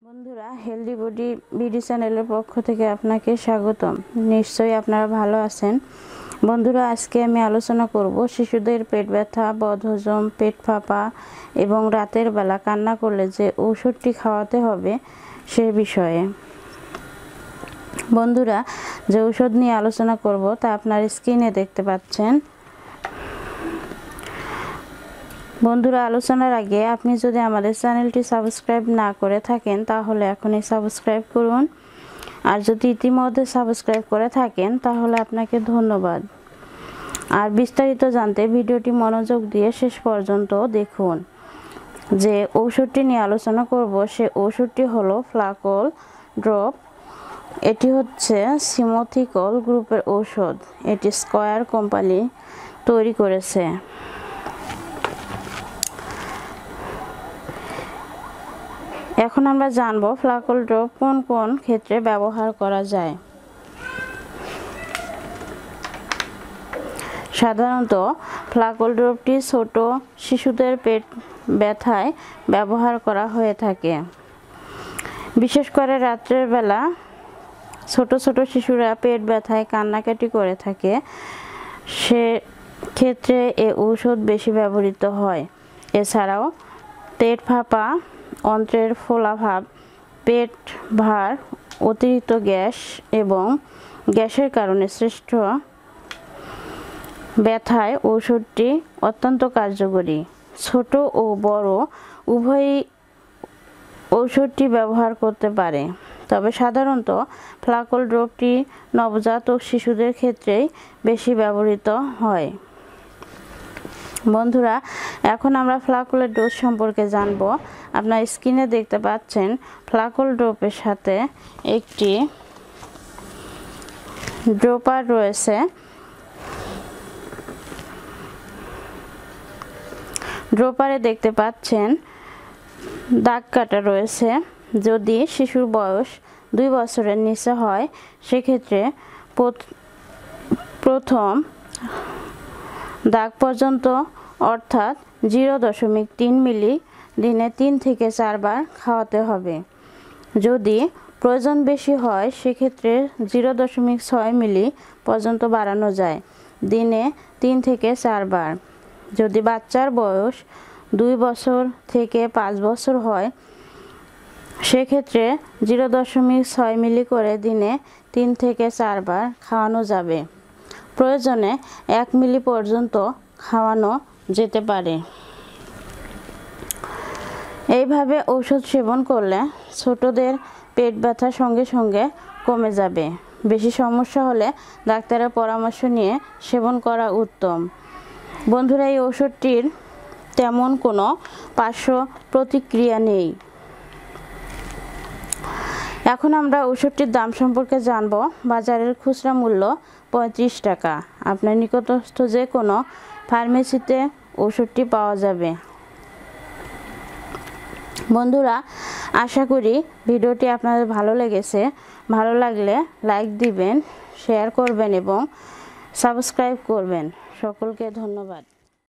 বন্ধুরা, healthy body BD চ্যানেলের পক্ষ থেকে আপনাকে স্বাগতম। নিশ্চয়ই আপনারা ভালো আছেন। বন্ধুরা, আজকে আমি আলোচনা করব শিশুদের পেট ব্যথা, বদহজম, পেট ফাঁপা এবং রাতের বেলা কান্না করলে যে ঔষধটি খাওয়াতে হবে সে বিষয়ে। বন্ধুরা, যে ঔষধ নিয়ে আলোচনা করব তা আপনার স্ক্রিনে দেখতে পাচ্ছেন। বন্ধুরা, আলোচনার আগে আপনি যদি আমাদের চ্যানেলটি সাবস্ক্রাইব না করে থাকেন তাহলে এখনই সাবস্ক্রাইব করুন, আর যদি ইতিমধ্যে সাবস্ক্রাইব করে থাকেন তাহলে আপনাকে ধন্যবাদ। আর বিস্তারিত জানতে ভিডিওটি মনোযোগ দিয়ে শেষ পর্যন্ত দেখুন। যে ঔষধটি নিয়ে আলোচনা করব সে ঔষধটি হলো ফ্লাকল ড্রপ। এটি হচ্ছে সিমথিকল গ্রুপের ঔষধ। এটি স্কয়ার কোম্পানি তৈরি করেছে। এখন আমরা জানব ফ্লাকল ড্রপ কোন কোন ক্ষেত্রে ব্যবহার করা যায়। সাধারণত ফ্লাকল ড্রপটি ছোট শিশুদের পেট ব্যথায় ব্যবহার করা হয়ে থাকে। বিশেষ করে রাত্রের বেলা ছোট ছোট শিশুরা পেট ব্যথায় কান্নাকাটি করে থাকে, সে ক্ষেত্রে এ ঔষধ বেশি ব্যবহৃত হয়। এছাড়াও পেট ফাঁপা, অন্ত্রের ফোলাভাব, পেট ভার, অতিরিক্ত গ্যাস এবং গ্যাসের কারণে সৃষ্ট ব্যথায় ঔষধটি অত্যন্ত কার্যকরী। ছোট ও বড় উভয়ই ঔষধটি ব্যবহার করতে পারে, তবে সাধারণত ফ্লাকল ড্রপটি নবজাতক শিশুদের ক্ষেত্রেই বেশি ব্যবহৃত হয়। বন্ধুরা, এখন আমরা ফ্লাকলের ডোজ সম্পর্কে জানব। আপনার স্ক্রিনে দেখতে পাচ্ছেন ফ্লাকল ড্রপের সাথে একটি ড্রপার রয়েছে। ড্রপারে দেখতে পাচ্ছেন দাগ কাটা রয়েছে। যদি শিশুর বয়স 2 বছরের নিচে হয় সেক্ষেত্রে প্রথম দাগ পর্যন্ত অর্থাৎ 0.3 মিলি দিনে 3 থেকে 4 বার খাওয়াতে হবে। যদি প্রয়োজন বেশি হয় সেক্ষেত্রে 0.6 মিলি পর্যন্ত বাড়ানো যায়, দিনে 3 থেকে 4 বার। যদি বাচ্চার বয়স 2 বছর থেকে 5 বছর হয় সেক্ষেত্রে 0.6 মিলি করে দিনে 3 থেকে 4 বার খাওয়ানো যাবে। প্রয়োজনে 1 মিলি পর্যন্ত খাওয়ানো যেতে পারে। এইভাবে ঔষধ সেবন করলে ছোটদের পেট ব্যথার সঙ্গে সঙ্গে কমে যাবে। বেশি সমস্যা হলে ডাক্তারের পরামর্শ নিয়ে সেবন করা উত্তম। বন্ধুরা, এই ঔষধটির তেমন কোনো পার্শ্ব প্রতিক্রিয়া নেই। এখন আমরা ঔষধটির দাম সম্পর্কে জানব। বাজারের খুচরা মূল্য 35 টাকা। আপনার নিকটস্থ যে কোনো ফার্মেসিতে ঔষধটি পাওয়া যাবে। বন্ধুরা, আশা করি ভিডিওটি আপনাদের ভালো লেগেছে। ভালো লাগলে লাইক দিবেন, শেয়ার করবেন এবং সাবস্ক্রাইব করবেন। সকলকে ধন্যবাদ।